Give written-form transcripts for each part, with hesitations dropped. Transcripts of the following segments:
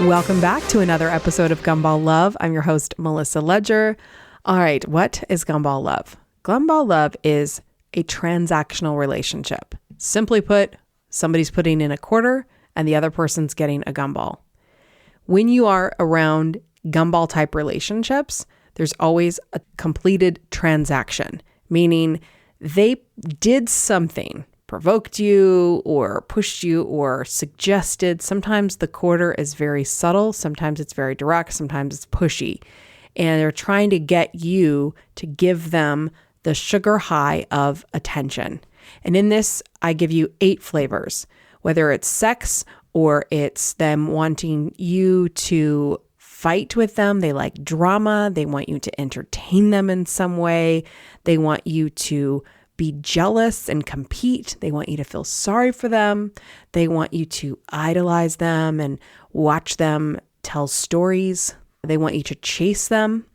Welcome back to another episode of Gumball Love. I'm your host, Melissa Ledger. All right, what is Gumball Love? Gumball Love is a transactional relationship. Simply put, somebody's putting in a quarter and the other person's getting a gumball. When you are around gumball type relationships, there's always a completed transaction, meaning they did something, provoked you or pushed you or suggested. Sometimes the quarter is very subtle. Sometimes it's very direct. Sometimes it's pushy. And they're trying to get you to give them the sugar high of attention. And in this, I give you 8 flavors, whether it's sex or it's them wanting you to fight with them. They like drama. They want you to entertain them in some way. They want you to be jealous and compete. They want you to feel sorry for them. They want you to idolize them and watch them tell stories. They want you to chase them,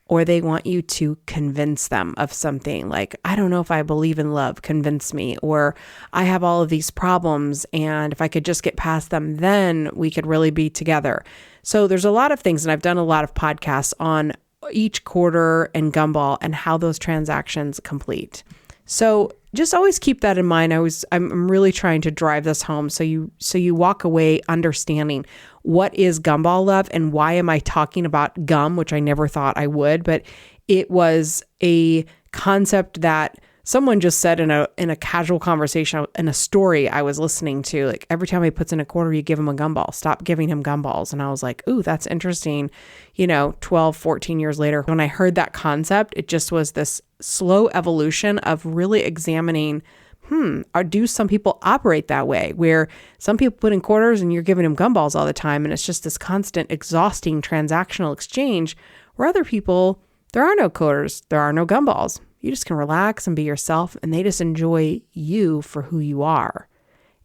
or they want you to convince them of something like, I don't know if I believe in love, convince me, or I have all of these problems and if I could just get past them, then we could really be together. So there's a lot of things, and I've done a lot of podcasts on each quarter and gumball and how those transactions complete. So just always keep that in mind. I'm really trying to drive this home so you walk away understanding what is gumball love and why am I talking about gum, which I never thought I would, but it was a concept that someone just said in a casual conversation in a story I was listening to. Like, every time he puts in a quarter, you give him a gumball. Stop giving him gumballs. And I was like, ooh, that's interesting. 12, 14 years later, when I heard that concept, it just was this slow evolution of really examining, or do some people operate that way, where some people put in quarters and you're giving them gumballs all the time. And it's just this constant exhausting transactional exchange, where other people, there are no quarters, there are no gumballs. You just can relax and be yourself, and they just enjoy you for who you are.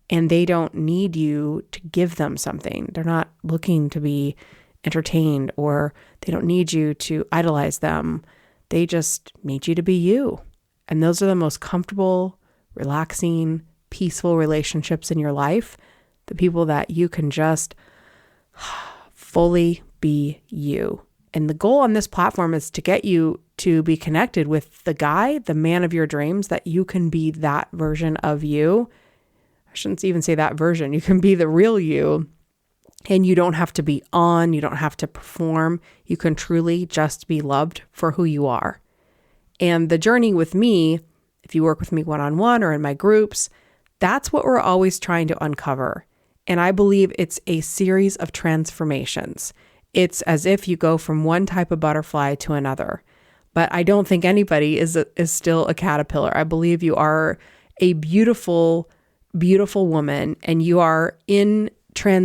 And they don't need you to give them something. They're not looking to be entertained, or they don't need you to idolize them. They just need you to be you. And those are the most comfortable, relaxing, peaceful relationships in your life. The people that you can just fully be you. And the goal on this platform is to get you to be connected with the guy, the man of your dreams, that you can be that version of you. I shouldn't even say that version. You can be the real you, and you don't have to be on. You don't have to perform. You can truly just be loved for who you are. And the journey with me, if you work with me one-on-one or in my groups, that's what we're always trying to uncover. And I believe it's a series of transformations. It's as if you go from one type of butterfly to another. But I don't think anybody is still a caterpillar. I believe you are a beautiful, beautiful woman, and you are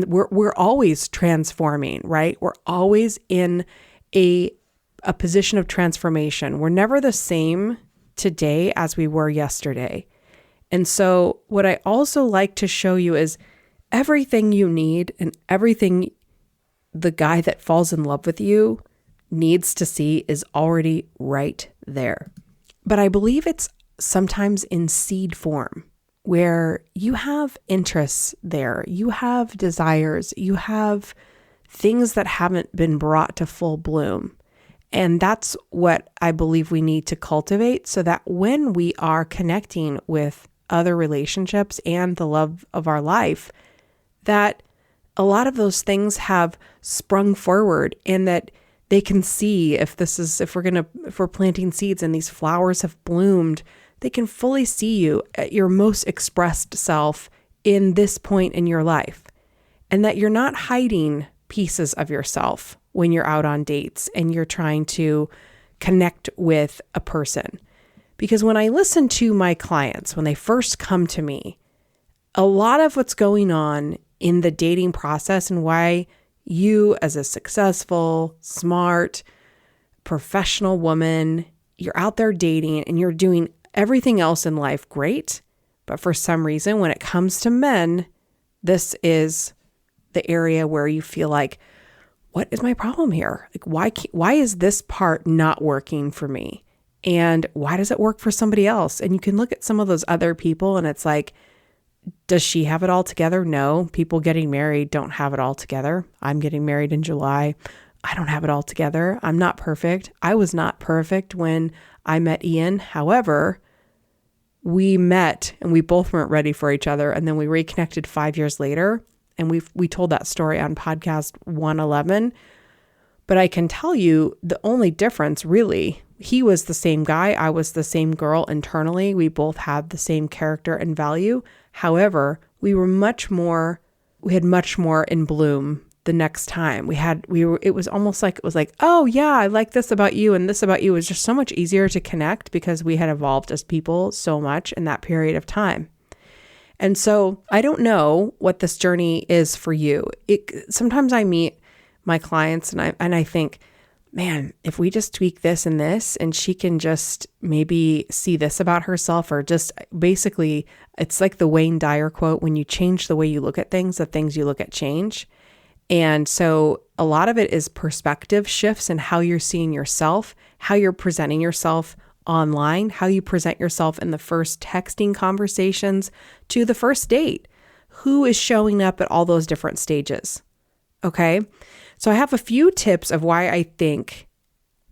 we're always transforming, right? We're always in a position of transformation. We're never the same today as we were yesterday. And so what I also like to show you is everything you need and everything the guy that falls in love with you needs to see is already right there. But I believe it's sometimes in seed form, where you have interests there, you have desires, you have things that haven't been brought to full bloom. And that's what I believe we need to cultivate, so that when we are connecting with other relationships and the love of our life, that a lot of those things have sprung forward, and that they can see if we're planting seeds and these flowers have bloomed, they can fully see you at your most expressed self in this point in your life. And that you're not hiding pieces of yourself when you're out on dates and you're trying to connect with a person. Because when I listen to my clients, when they first come to me, a lot of what's going on in the dating process, and why you, as a successful, smart, professional woman, you're out there dating and you're doing everything else in life great. But for some reason, when it comes to men, this is the area where you feel like, what is my problem here? Like, why is this part not working for me? And why does it work for somebody else? And you can look at some of those other people and it's like, Does she have it all together? No. People getting married don't have it all together. I'm getting married in July. I don't have it all together. I'm not perfect. I was not perfect when I met Ian. However, we met and we both weren't ready for each other. And then we reconnected 5 years later. And we told that story on podcast 111. But I can tell you the only difference really, he was the same guy. I was the same girl internally. We both had the same character and value. However, we had much more in bloom the next time. It was almost like, oh yeah, I like this about you and this about you. It was just so much easier to connect because we had evolved as people so much in that period of time. And so I don't know what this journey is for you. Sometimes I meet my clients and I think, man, if we just tweak this and she can just maybe see this about herself, or just basically, it's like the Wayne Dyer quote, when you change the way you look at things, the things you look at change. And so a lot of it is perspective shifts and how you're seeing yourself, how you're presenting yourself online, how you present yourself in the first texting conversations to the first date. Who is showing up at all those different stages? Okay. So I have a few tips of why I think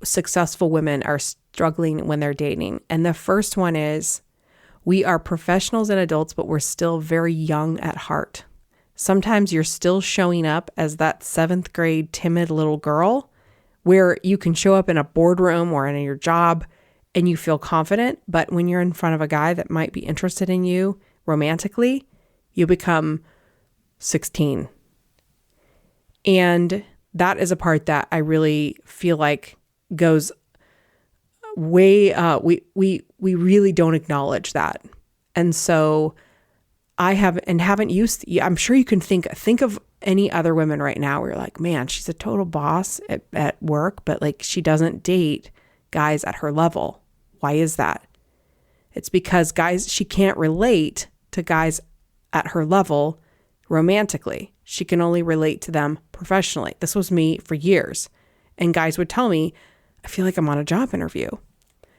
successful women are struggling when they're dating. And the first one is, we are professionals and adults, but we're still very young at heart. Sometimes you're still showing up as that 7th grade timid little girl, where you can show up in a boardroom or in your job and you feel confident. But when you're in front of a guy that might be interested in you romantically, you become 16. And that is a part that I really feel like goes way, we really don't acknowledge that. And so I'm sure you can think of any other women right now where you're like, man, she's a total boss at work, but like she doesn't date guys at her level. Why is that? It's because she can't relate to guys at her level romantically. She can only relate to them professionally. This was me for years. And guys would tell me, I feel like I'm on a job interview,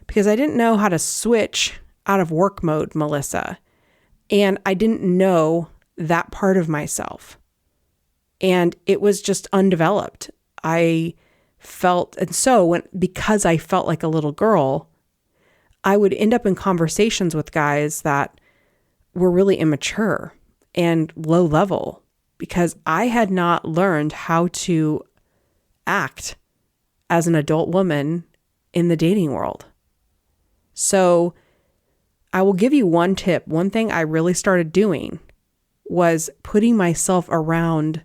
because I didn't know how to switch out of work mode, Melissa. And I didn't know that part of myself. And it was just undeveloped. Because I felt like a little girl, I would end up in conversations with guys that were really immature and low level, because I had not learned how to act as an adult woman in the dating world. So I will give you one tip. One thing I really started doing was putting myself around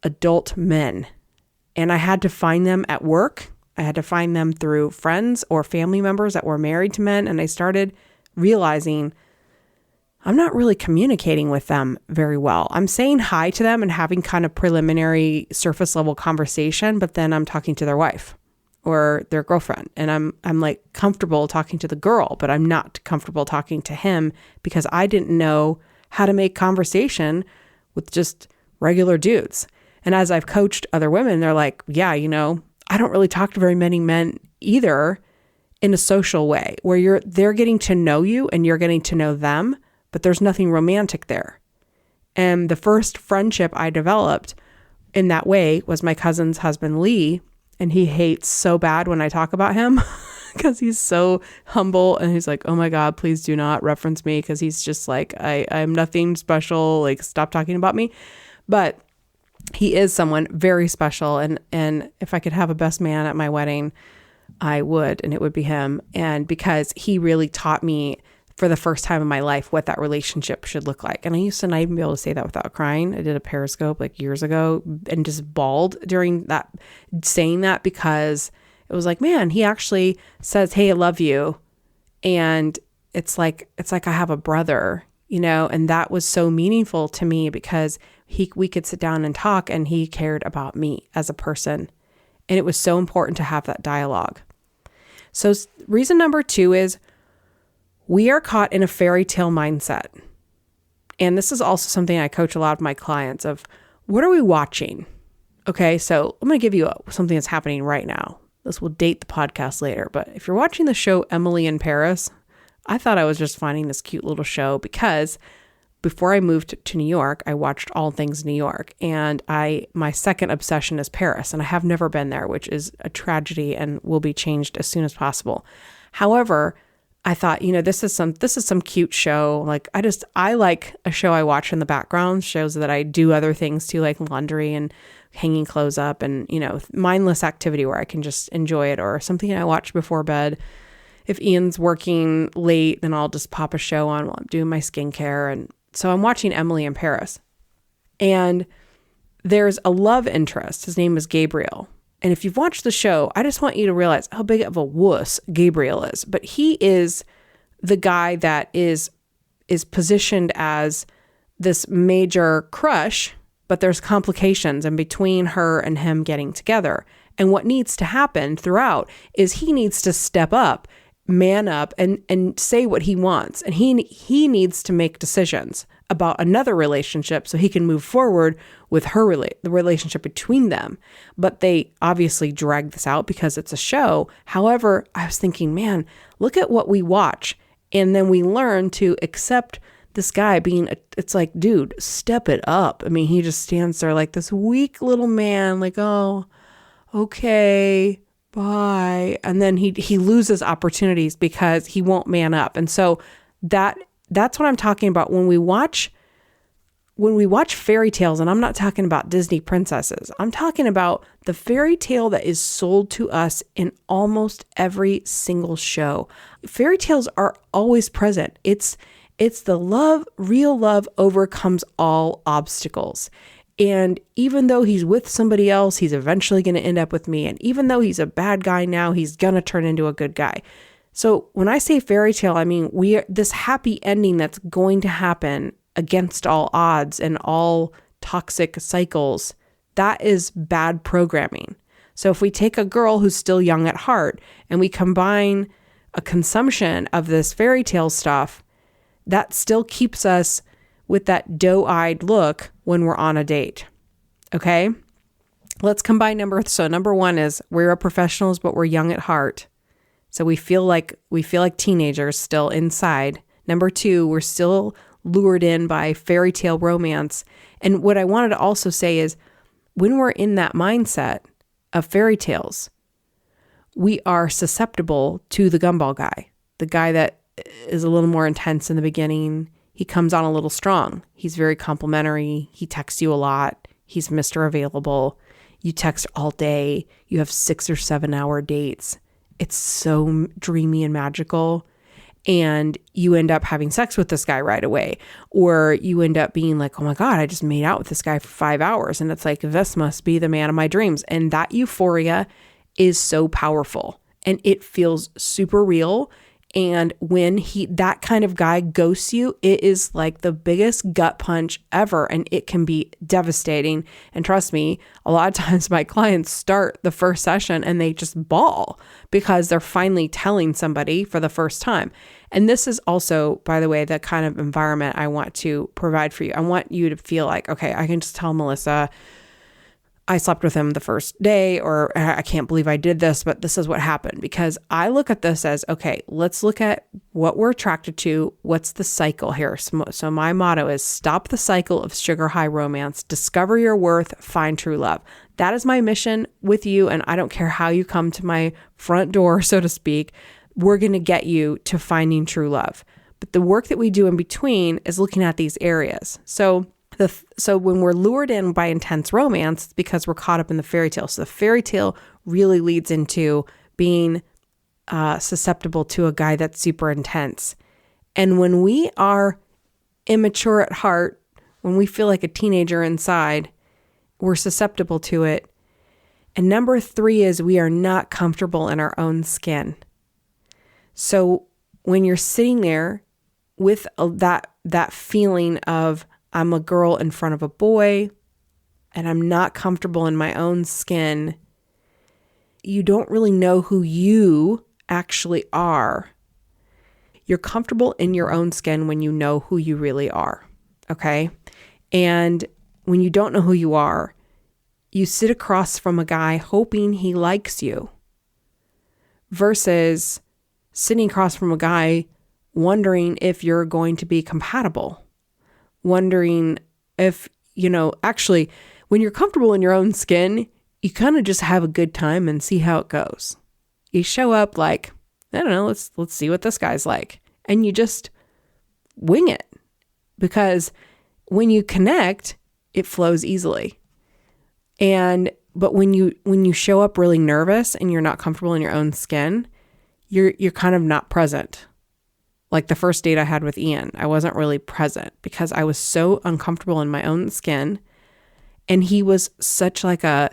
adult men. And I had to find them at work. I had to find them through friends or family members that were married to men. And I started realizing I'm not really communicating with them very well. I'm saying hi to them and having kind of preliminary surface level conversation, but then I'm talking to their wife or their girlfriend. And I'm like comfortable talking to the girl, but I'm not comfortable talking to him because I didn't know how to make conversation with just regular dudes. And as I've coached other women, they're like, yeah, I don't really talk to very many men either in a social way where they're getting to know you and you're getting to know them, but there's nothing romantic there. And the first friendship I developed in that way was my cousin's husband, Lee. And he hates so bad when I talk about him because he's so humble. And he's like, oh my God, please do not reference me. Because he's just like, I'm nothing special. Like, stop talking about me. But he is someone very special. And if I could have a best man at my wedding, I would. And it would be him. And because he really taught me for the first time in my life what that relationship should look like. And I used to not even be able to say that without crying. I did a Periscope like years ago and just bawled during that, saying that, because it was like, man, he actually says, hey, I love you. And it's like I have a brother, and that was so meaningful to me because we could sit down and talk and he cared about me as a person. And it was so important to have that dialogue. So reason number 2 is we are caught in a fairy tale mindset. And this is also something I coach a lot of my clients of, what are we watching? Okay, so I'm going to give you something that's happening right now. This will date the podcast later. But if you're watching the show Emily in Paris, I thought I was just finding this cute little show because before I moved to New York, I watched all things New York, and my second obsession is Paris, and I have never been there, which is a tragedy and will be changed as soon as possible. However, I thought, this is some cute show. Like I like a show I watch in the background, shows that I do other things too, like laundry and hanging clothes up and, mindless activity where I can just enjoy it, or something I watch before bed. If Ian's working late, then I'll just pop a show on while I'm doing my skincare. And so I'm watching Emily in Paris, and there's a love interest. His name is Gabriel. And if you've watched the show, I just want you to realize how big of a wuss Gabriel is. But he is the guy that is positioned as this major crush, but there's complications in between her and him getting together. And what needs to happen throughout is he needs to step up, man up, and say what he wants. And he needs to make decisions about another relationship so he can move forward with the relationship between them. But they obviously drag this out because it's a show. However, I was thinking, man, look at what we watch. And then we learn to accept this guy it's like, dude, step it up. I mean, he just stands there like this weak little man, like, oh, okay, bye. And then he loses opportunities because he won't man up. And so that's what I'm talking about when we watch fairy tales. And I'm not talking about Disney princesses. I'm talking about the fairy tale that is sold to us in almost every single show. Fairy tales are always present. It's the real love overcomes all obstacles. And even though he's with somebody else, he's eventually going to end up with me. And even though he's a bad guy now, he's going to turn into a good guy. So when I say fairy tale, I mean, this happy ending that's going to happen against all odds and all toxic cycles. That is bad programming. So if we take a girl who's still young at heart and we combine a consumption of this fairy tale stuff, that still keeps us with that doe-eyed look when we're on a date. Okay? Let's combine number one is we're professionals, but we're young at heart. So we feel like teenagers still inside. Number two, we're still lured in by fairy tale romance. And what I wanted to also say is when we're in that mindset of fairy tales, we are susceptible to the gumball guy, the guy that is a little more intense in the beginning. He comes on a little strong. He's very complimentary. He texts you a lot. He's Mr. Available. You text all day. You have 6 or 7 hour dates. It's so dreamy and magical. And you end up having sex with this guy right away. Or you end up being like, oh my God, I just made out with this guy for 5 hours. And it's like, this must be the man of my dreams. And that euphoria is so powerful. And it feels super real. And when that kind of guy ghosts you, it is like the biggest gut punch ever. And it can be devastating. And trust me, a lot of times my clients start the first session and they just bawl because they're finally telling somebody for the first time. And this is also, by the way, the kind of environment I want to provide for you. I want you to feel like, okay, I can just tell Melissa, I slept with him the first day, or I can't believe I did this, but this is what happened. Because I look at this as, okay, let's look at what we're attracted to. What's the cycle here? So my motto is stop the cycle of sugar high romance, discover your worth, find true love. That is my mission with you. And I don't care how you come to my front door, so to speak, we're going to get you to finding true love. But the work that we do in between is looking at these areas. So when we're lured in by intense romance, it's because we're caught up in the fairy tale. So the fairy tale really leads into being susceptible to a guy that's super intense. And when we are immature at heart, when we feel like a teenager inside, we're susceptible to it. And number 3 is we are not comfortable in our own skin. So when you're sitting there with that feeling of, I'm a girl in front of a boy and I'm not comfortable in my own skin, you don't really know who you actually are. You're comfortable in your own skin when you know who you really are, okay? And when you don't know who you are, you sit across from a guy hoping he likes you versus sitting across from a guy wondering if you're going to be compatible. wondering if, actually, when you're comfortable in your own skin, you kind of just have a good time and see how it goes. You show up like, I don't know, let's see what this guy's like. And you just wing it, because when you connect, it flows easily. But when you show up really nervous and you're not comfortable in your own skin, you're kind of not present. Like the first date I had with Ian, I wasn't really present because I was so uncomfortable in my own skin. And he was such like I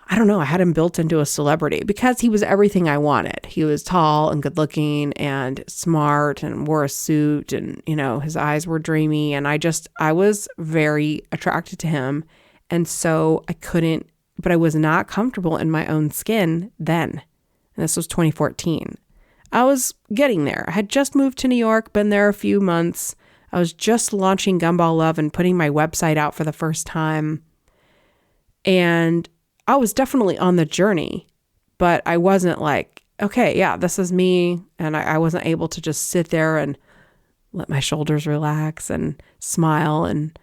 had him built into a celebrity because he was everything I wanted. He was tall and good looking and smart and wore a suit, and, his eyes were dreamy. And I was very attracted to him. And so but I was not comfortable in my own skin then. And this was 2014. I was getting there. I had just moved to New York, been there a few months. I was just launching Gumball Love and putting my website out for the first time. And I was definitely on the journey, but I wasn't like, okay, yeah, this is me. And I wasn't able to just sit there and let my shoulders relax and smile and,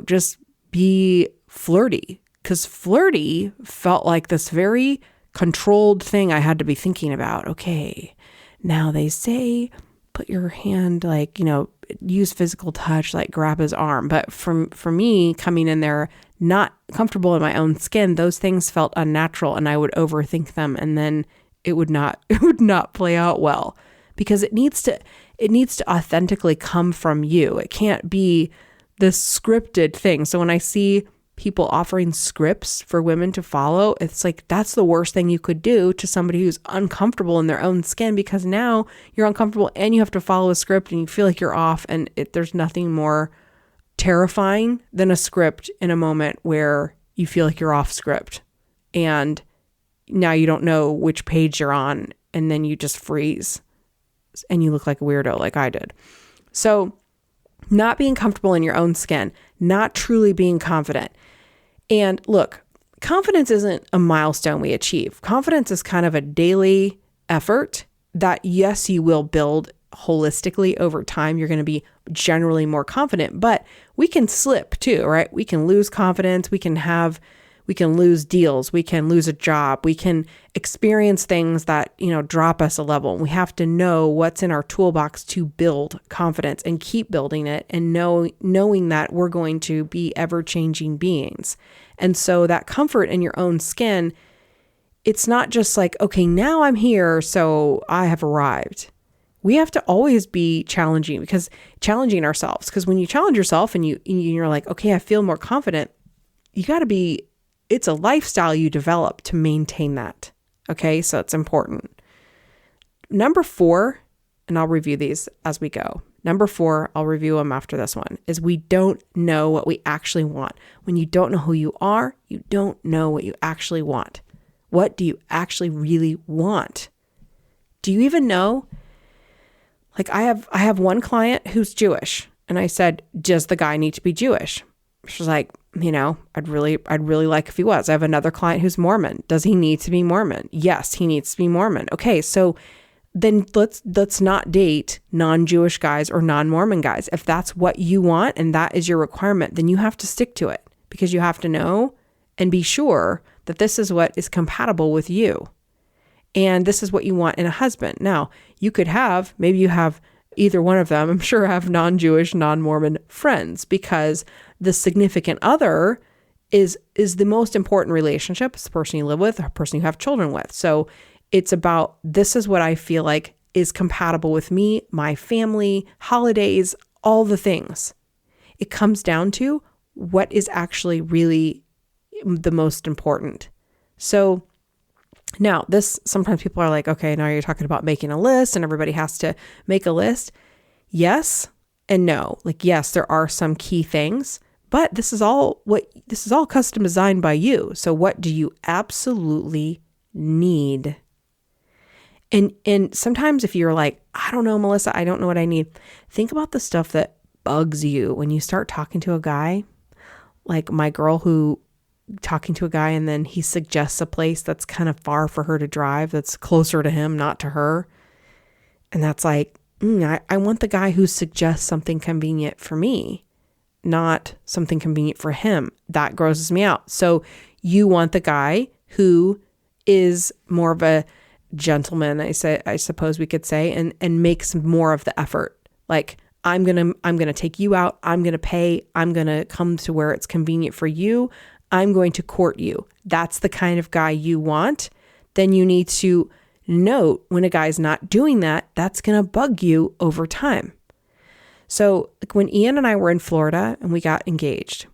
just be flirty. Because flirty felt like this very controlled thing I had to be thinking about. Okay, now they say put your hand, like, use physical touch, like grab his arm. But for me, coming in there not comfortable in my own skin, those things felt unnatural, and I would overthink them, and then it would not play out well, because it needs to authentically come from you. It can't be this scripted thing. So when I see people offering scripts for women to follow, it's like, that's the worst thing you could do to somebody who's uncomfortable in their own skin, because now you're uncomfortable and you have to follow a script and you feel like you're off. And there's nothing more terrifying than a script in a moment where you feel like you're off script and now you don't know which page you're on, and then you just freeze and you look like a weirdo like I did. So not being comfortable in your own skin, not truly being confident. And look, confidence isn't a milestone we achieve. Confidence is kind of a daily effort that, yes, you will build holistically over time. You're going to be generally more confident, but we can slip too, right? We can lose confidence. We can lose deals. We can lose a job. We can experience things that, drop us a level. We have to know what's in our toolbox to build confidence and keep building it, and knowing that we're going to be ever-changing beings. And so that comfort in your own skin, it's not just like, okay, now I'm here, so I have arrived. We have to always be challenging ourselves, because when you challenge yourself and you're like, okay, I feel more confident, it's a lifestyle you develop to maintain that. Okay, so it's important. Number 4, and I'll review these as we go. Number 4, I'll review them after this one, is we don't know what we actually want. When you don't know who you are, you don't know what you actually want. What do you actually really want? Do you even know? Like I have one client who's Jewish, and I said, does the guy need to be Jewish? She's like, I'd really like if he was. I have another client who's Mormon. Does he need to be Mormon? Yes, he needs to be Mormon. Okay, so then let's not date non-Jewish guys or non-Mormon guys. If that's what you want and that is your requirement, then you have to stick to it, because you have to know and be sure that this is what is compatible with you. And this is what you want in a husband. Now, maybe you have either one of them. I'm sure I have non-Jewish, non-Mormon friends, because the significant other is the most important relationship. It's the person you live with, the person you have children with. So it's about, this is what I feel like is compatible with me, my family, holidays, all the things. It comes down to what is actually really the most important. So now sometimes people are like, okay, now you're talking about making a list and everybody has to make a list. Yes and no. Like, yes, there are some key things, but this is all custom designed by you. So what do you absolutely need? And sometimes if you're like, I don't know, Melissa, I don't know what I need. Think about the stuff that bugs you when you start talking to a guy. Like my girl who talking to a guy and then he suggests a place that's kind of far for her to drive, that's closer to him, not to her. And that's like, I want the guy who suggests something convenient for me, not something convenient for him. That grosses me out. So you want the guy who is more of a gentleman, I suppose we could say, and makes more of the effort. Like, I'm going to take you out. I'm going to pay. I'm going to come to where it's convenient for you. I'm going to court you. That's the kind of guy you want. Then you need to note when a guy's not doing that, that's going to bug you over time. So like when Ian and I were in Florida and we got engaged,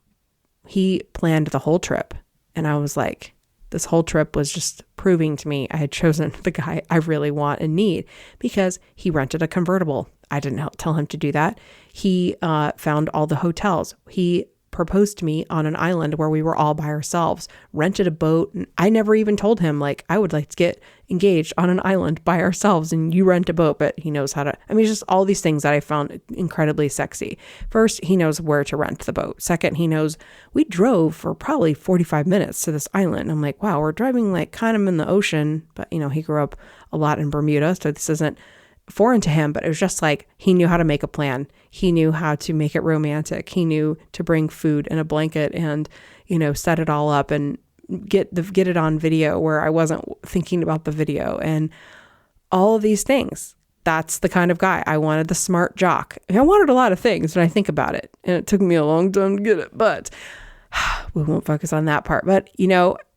he planned the whole trip. And I was like, this whole trip was just proving to me I had chosen the guy I really want and need, because he rented a convertible. I didn't tell him to do that. He found all the hotels. He proposed to me on an island where we were all by ourselves, rented a boat. And I never even told him, like, I would like to get engaged on an island by ourselves and you rent a boat, but he knows how to, just all these things that I found incredibly sexy. First, he knows where to rent the boat. Second, he knows we drove for probably 45 minutes to this island. I'm like, wow, we're driving like kind of in the ocean, but he grew up a lot in Bermuda. So this isn't foreign to him, but it was just like, he knew how to make a plan. He knew how to make it romantic. He knew to bring food and a blanket and, set it all up and get it on video where I wasn't thinking about the video and all of these things. That's the kind of guy I wanted. The smart jock. I wanted a lot of things when I think about it, and it took me a long time to get it, but we won't focus on that part. But,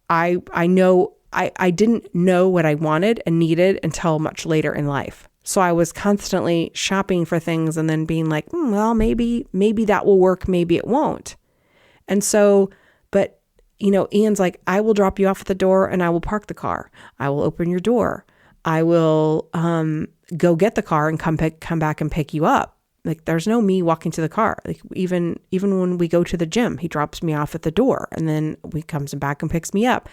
I know I didn't know what I wanted and needed until much later in life. So I was constantly shopping for things and then being like, well, maybe that will work. Maybe it won't. And so, but, Ian's like, I will drop you off at the door and I will park the car. I will open your door. I will go get the car and come back and pick you up. Like, there's no me walking to the car. Like, even when we go to the gym, he drops me off at the door and then he comes back and picks me up.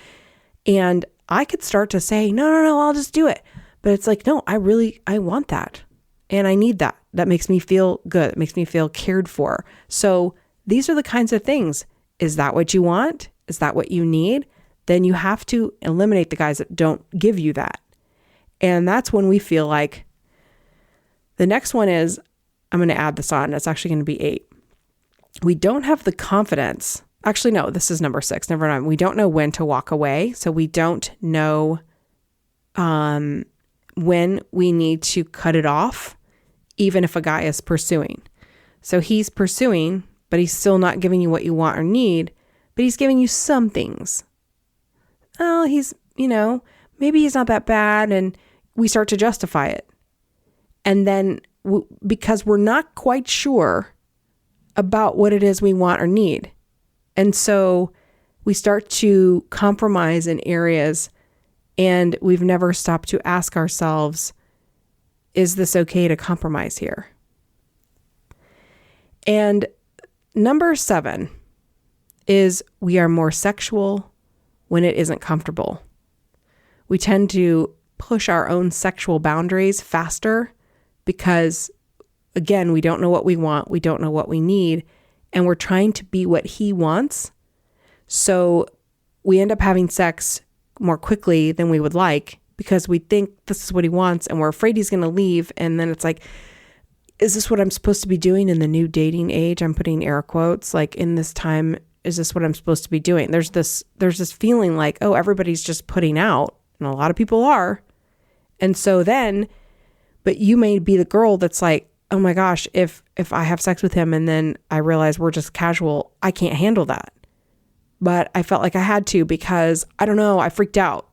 And I could start to say, no, I'll just do it. But it's like, no, I want that. And I need that. That makes me feel good. It makes me feel cared for. So these are the kinds of things. Is that what you want? Is that what you need? Then you have to eliminate the guys that don't give you that. And that's when we feel like the next one is, I'm going to add this on. It's actually going to be 8. We don't have the confidence. Actually, no, this is number 6. Never mind. We don't know when to walk away. So we don't know when we need to cut it off, even if a guy is pursuing. So he's pursuing, but he's still not giving you what you want or need, but he's giving you some things. Oh, he's, maybe he's not that bad. And we start to justify it. And then because we're not quite sure about what it is we want or need. And so we start to compromise in areas. And we've never stopped to ask ourselves, is this okay to compromise here? And number 7 is we are more sexual when it isn't comfortable. We tend to push our own sexual boundaries faster because, again, we don't know what we want. We don't know what we need. And we're trying to be what he wants. So we end up having sex more quickly than we would like because we think this is what he wants and we're afraid he's going to leave. And then it's like, is this what I'm supposed to be doing in the new dating age? I'm putting air quotes, like in this time, is this what I'm supposed to be doing? There's this feeling like, oh, everybody's just putting out, and a lot of people are. And so then, but you may be the girl that's like, oh my gosh, if I have sex with him and then I realize we're just casual, I can't handle that. But I felt like I had to because, I don't know, I freaked out.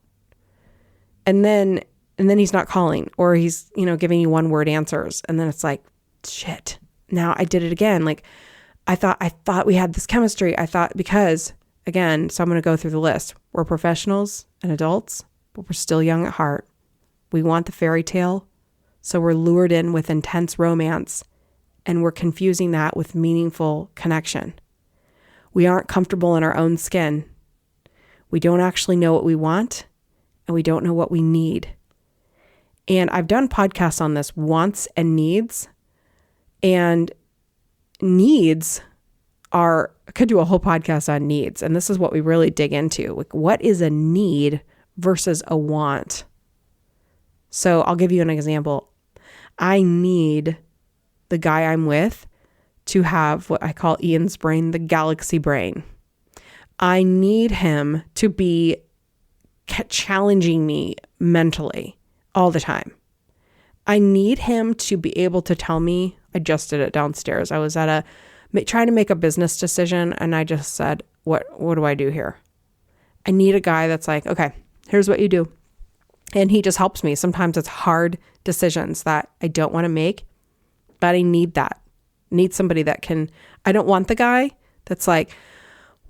And then he's not calling, or he's, giving you 1-word answers. And then it's like, shit, now I did it again. Like I thought we had this chemistry. Because again, so I'm going to go through the list. We're professionals and adults, but we're still young at heart. We want the fairy tale. So we're lured in with intense romance, and we're confusing that with meaningful connection. We aren't comfortable in our own skin. We don't actually know what we want, and we don't know what we need. And I've done podcasts on this, wants and needs. And needs I could do a whole podcast on needs. And this is what we really dig into. Like, what is a need versus a want? So I'll give you an example. I need the guy I'm with to have what I call Ian's brain, the galaxy brain. I need him to be challenging me mentally all the time. I need him to be able to tell me. I just did it downstairs. I was trying to make a business decision, and I just said, what do I do here? I need a guy that's like, okay, here's what you do. And he just helps me. Sometimes it's hard decisions that I don't want to make, but I need that. I need somebody that can. I don't want the guy that's like,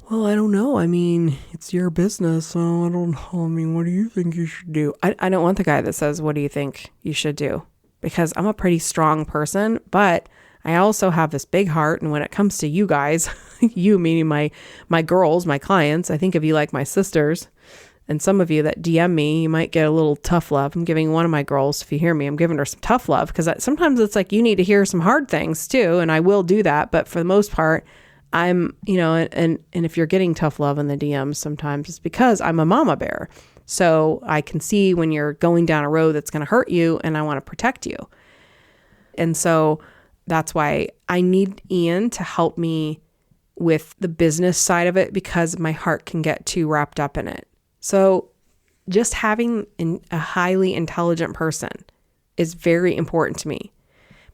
well, I don't know. I mean, it's your business, so I don't know. I mean, what do you think you should do? I don't want the guy that says, what do you think you should do? Because I'm a pretty strong person, but I also have this big heart. And when it comes to you guys, you meaning my girls, my clients, I think of you like my sisters. And some of you that DM me, you might get a little tough love. I'm giving one of my girls, if you hear me, I'm giving her some tough love, because sometimes it's like you need to hear some hard things too. And I will do that. But for the most part, I'm, and if you're getting tough love in the DMs, sometimes it's because I'm a mama bear. So I can see when you're going down a road that's going to hurt you, and I want to protect you. And so that's why I need Ian to help me with the business side of it, because my heart can get too wrapped up in it. So just having a highly intelligent person is very important to me.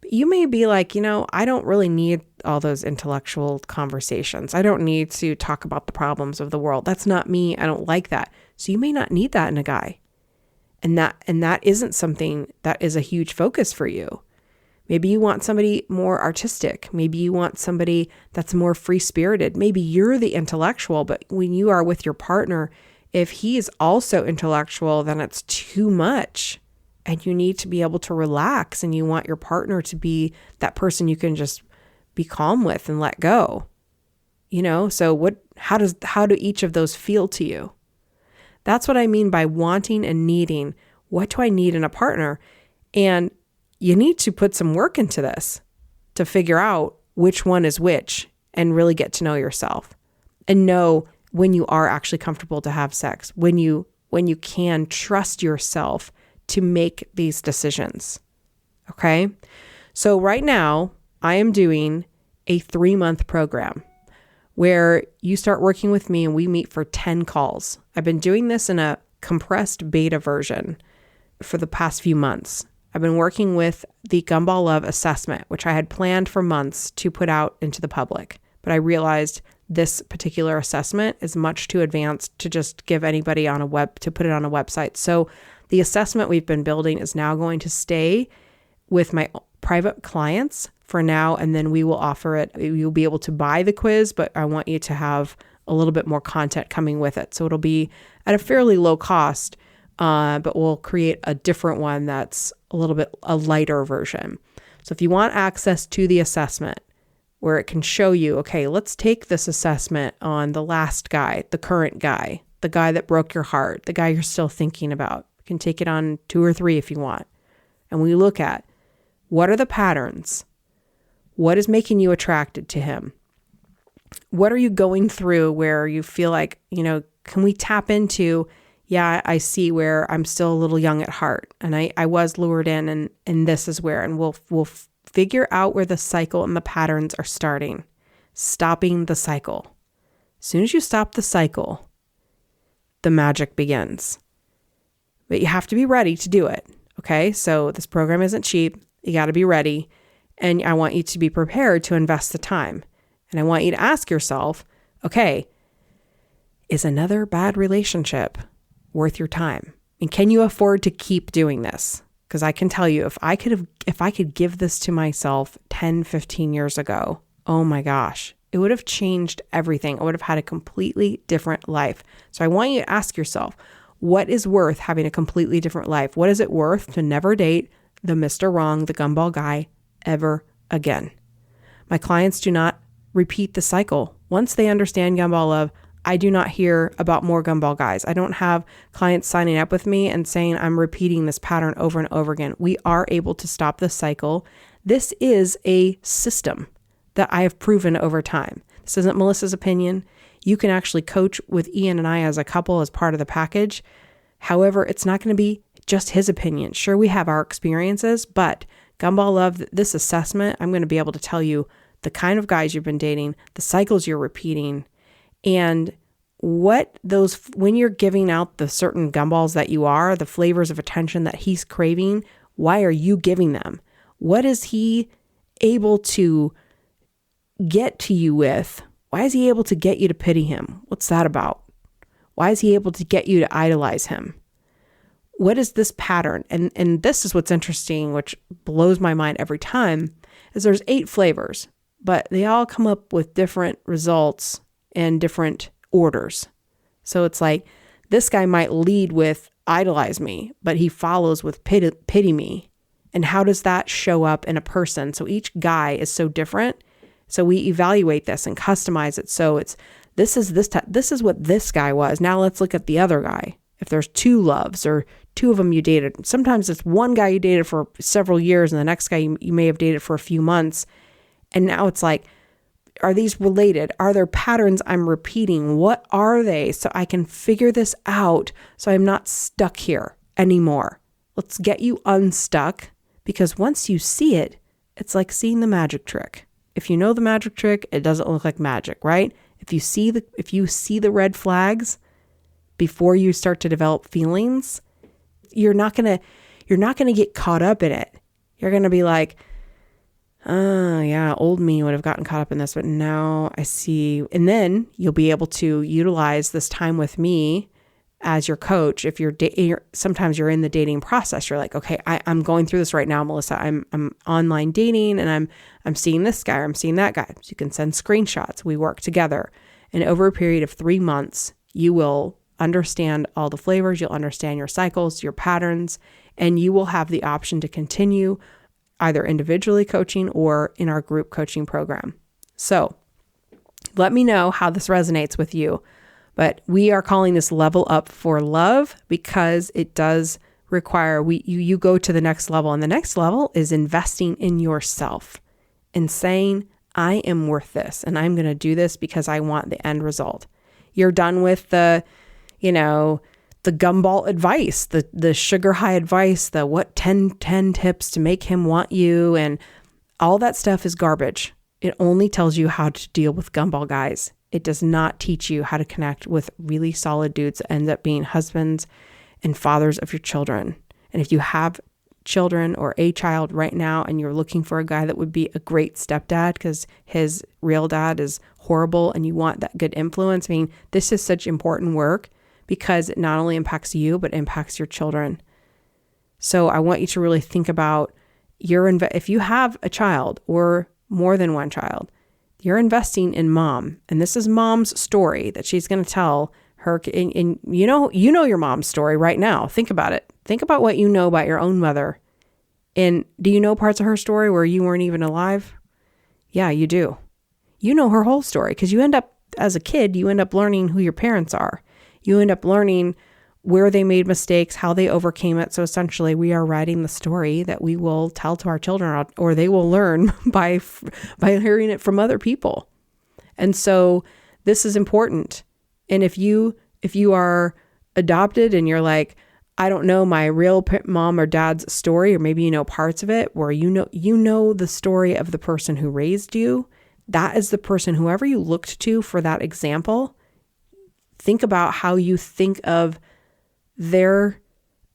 But you may be like, I don't really need all those intellectual conversations. I don't need to talk about the problems of the world. That's not me. I don't like that. So you may not need that in a guy. And that isn't something that is a huge focus for you. Maybe you want somebody more artistic. Maybe you want somebody that's more free-spirited. Maybe you're the intellectual, but when you are with your partner, if he is also intellectual, then it's too much. And you need to be able to relax, and you want your partner to be that person you can just be calm with and let go. So how do each of those feel to you? That's what I mean by wanting and needing. What do I need in a partner? And you need to put some work into this to figure out which one is which, and really get to know yourself and know when you are actually comfortable to have sex, when you can trust yourself to make these decisions. Okay. So right now I am doing a 3-month program where you start working with me and we meet for 10 calls. I've been doing this in a compressed beta version for the past few months. I've been working with the Gumball Love assessment, which I had planned for months to put out into the public. But I realized this particular assessment is much too advanced to just give anybody to put it on a website. So the assessment we've been building is now going to stay with my private clients for now, and then we will offer it. You'll be able to buy the quiz, but I want you to have a little bit more content coming with it. So it'll be at a fairly low cost, but we'll create a different one that's a lighter version. So if you want access to the assessment, where it can show you, okay, let's take this assessment on the last guy, the current guy, the guy that broke your heart, the guy you're still thinking about. You can take it on 2 or 3 if you want. And we look at, what are the patterns? What is making you attracted to him? What are you going through where you feel like, can we tap into, yeah, I see where I'm still a little young at heart, and I was lured in, and this is where, and we'll figure out where the cycle and the patterns are starting, stopping the cycle. As soon as you stop the cycle, the magic begins. But you have to be ready to do it. Okay. So this program isn't cheap. You got to be ready. And I want you to be prepared to invest the time. And I want you to ask yourself, okay, is another bad relationship worth your time? And can you afford to keep doing this? Because I can tell you, if I could give this to myself 10, 15 years ago, oh my gosh, it would have changed everything. I would have had a completely different life. So I want you to ask yourself, what is worth having a completely different life? What is it worth to never date the Mr. Wrong, the gumball guy ever again? My clients do not repeat the cycle. Once they understand Gumball Love, I do not hear about more gumball guys. I don't have clients signing up with me and saying I'm repeating this pattern over and over again. We are able to stop the cycle. This is a system that I have proven over time. This isn't Melissa's opinion. You can actually coach with Ian and I as a couple as part of the package. However, it's not going to be just his opinion. Sure, we have our experiences, but Gumball Love, this assessment, I'm going to be able to tell you the kind of guys you've been dating, the cycles you're repeating, and when you're giving out the certain gumballs that you are, the flavors of attention that he's craving, why are you giving them? What is he able to get to you with? Why is he able to get you to pity him? What's that about? Why is he able to get you to idolize him? What is this pattern? And this is what's interesting, which blows my mind every time, is there's 8 flavors, but they all come up with different results and different orders. So it's like, this guy might lead with idolize me, but he follows with pity me. And how does that show up in a person? So each guy is so different. So we evaluate this and customize it. So this is what this guy was. Now let's look at the other guy. If there's 2 loves or 2 of them you dated, sometimes it's one guy you dated for several years and the next guy you may have dated for a few months. And now it's like, are these related? Are there patterns I'm repeating? What are they? So I can figure this out so I'm not stuck here anymore. Let's get you unstuck, because once you see it, it's like seeing the magic trick. If you know the magic trick, it doesn't look like magic, right? If you see the red flags before you start to develop feelings, you're not going to get caught up in it. You're going to be like, oh yeah, old me would have gotten caught up in this, but now I see. And then you'll be able to utilize this time with me as your coach. If sometimes you're in the dating process, you're like, okay, I'm going through this right now, Melissa. I'm online dating and I'm seeing this guy, or I'm seeing that guy. So you can send screenshots. We work together. And over a period of 3 months, you will understand all the flavors. You'll understand your cycles, your patterns, and you will have the option to continue either individually coaching or in our group coaching program. So let me know how this resonates with you. But we are calling this Level Up for Love because it does require you go to the next level. And the next level is investing in yourself and saying, I am worth this and I'm going to do this because I want the end result. You're done with the gumball advice, the sugar high advice, the what 10 tips to make him want you, and all that stuff is garbage. It only tells you how to deal with gumball guys. It does not teach you how to connect with really solid dudes that end up being husbands and fathers of your children. And if you have children or a child right now and you're looking for a guy that would be a great stepdad because his real dad is horrible and you want that good influence, I mean, this is such important work because it not only impacts you, but impacts your children. So I want you to really think about if you have a child or more than one child, you're investing in mom. And this is mom's story that she's going to tell her. And you know your mom's story right now. Think about it. Think about what you know about your own mother. And do you know parts of her story where you weren't even alive? Yeah, you do. You know her whole story because as a kid, you end up learning who your parents are. You end up learning where they made mistakes, how they overcame it. So essentially, we are writing the story that we will tell to our children, or they will learn by hearing it from other people. And so this is important. And if you are adopted and you're like, I don't know my real mom or dad's story, or maybe you know parts of it where you know the story of the person who raised you, that is the person, whoever you looked to for that example. Think about how you think of their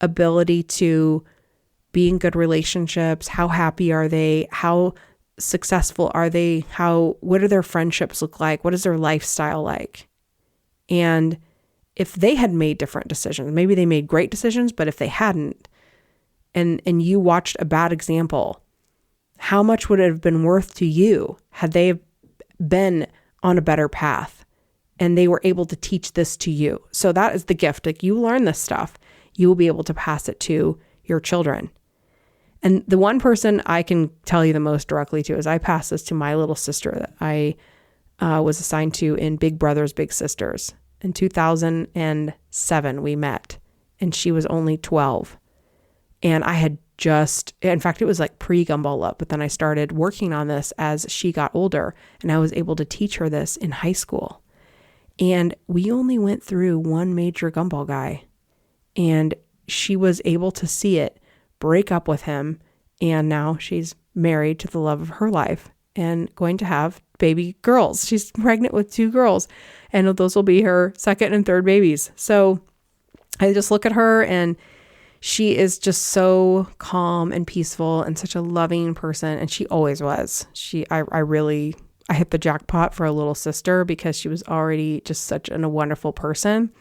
ability to be in good relationships. How happy are they? How successful are they? What do their friendships look like? What is their lifestyle like? And if they had made different decisions, maybe they made great decisions, but if they hadn't, and you watched a bad example, how much would it have been worth to you had they been on a better path? And they were able to teach this to you. So that is the gift. Like, you learn this stuff, you will be able to pass it to your children. And the one person I can tell you the most directly to is I passed this to my little sister that I was assigned to in Big Brothers Big Sisters. In 2007, we met, and she was only 12. And I had in fact, it was like pre-Gumball Love, but then I started working on this as she got older, and I was able to teach her this in high school. And we only went through one major gumball guy, and she was able to see it, break up with him, And now she's married to the love of her life and going to have baby girls. She's pregnant with 2 girls, and those will be her second and third babies. So I just look at her, and she is just so calm and peaceful and such a loving person. And she always was. I hit the jackpot for a little sister because she was already just such a wonderful person.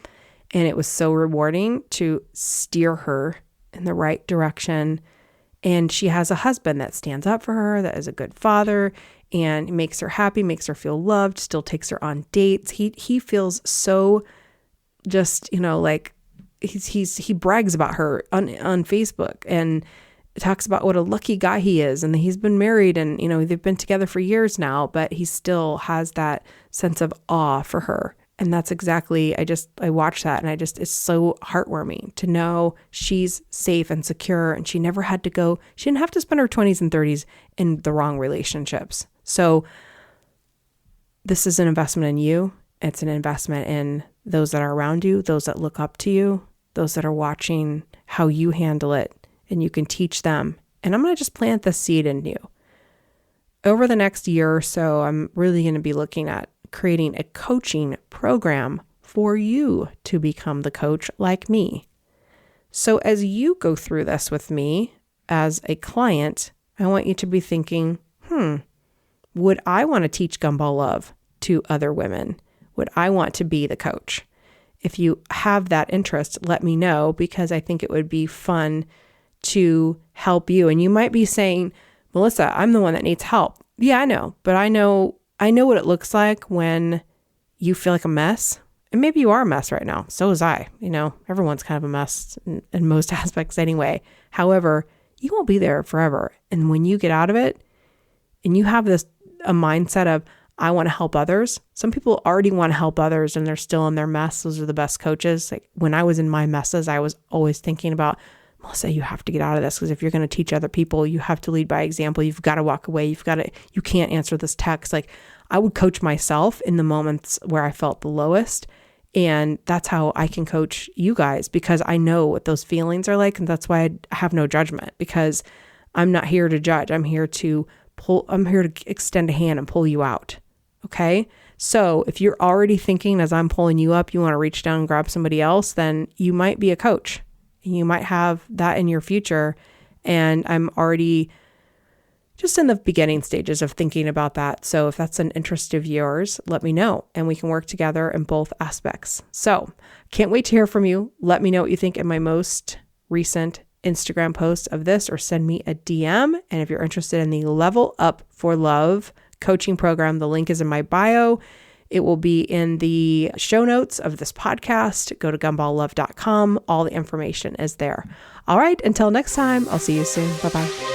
And it was so rewarding to steer her in the right direction. And she has a husband that stands up for her, that is a good father, and makes her happy, makes her feel loved, still takes her on dates. He feels so just, like he brags about her on Facebook and talks about what a lucky guy he is. And he's been married and, they've been together for years now, but he still has that sense of awe for her. And that's exactly, I watch that and it's so heartwarming to know she's safe and secure, and she didn't have to spend her 20s and 30s in the wrong relationships. So this is an investment in you. It's an investment in those that are around you, those that look up to you, those that are watching how you handle it, and you can teach them. And I'm going to just plant the seed in you. Over the next year or so, I'm really going to be looking at creating a coaching program for you to become the coach like me. So as you go through this with me as a client, I want you to be thinking, would I want to teach Gumball Love to other women? Would I want to be the coach? If you have that interest, let me know, because I think it would be fun to help you. And you might be saying, Melissa, I'm the one that needs help. Yeah, I know, but I know what it looks like when you feel like a mess. And maybe you are a mess right now. So is I. Everyone's kind of a mess in most aspects anyway. However, you won't be there forever. And when you get out of it and you have a mindset of, I want to help others. Some people already want to help others and they're still in their mess. Those are the best coaches. Like when I was in my messes, I was always thinking about, Melissa, you have to get out of this, because if you're going to teach other people, you have to lead by example. You've got to walk away. You can't answer this text. Like I would coach myself in the moments where I felt the lowest. And that's how I can coach you guys, because I know what those feelings are like. And that's why I have no judgment, because I'm not here to judge. I'm here to extend a hand and pull you out. Okay. So if you're already thinking as I'm pulling you up, you want to reach down and grab somebody else, then you might be a coach. You might have that in your future. And I'm already just in the beginning stages of thinking about that. So if that's an interest of yours, let me know and we can work together in both aspects. So can't wait to hear from you. Let me know what you think in my most recent Instagram post of this, or send me a DM. And if you're interested in the Level Up for Love coaching program, the link is in my bio. It will be in the show notes of this podcast. Go to gumballlove.com. All the information is there. All right. Until next time, I'll see you soon. Bye-bye.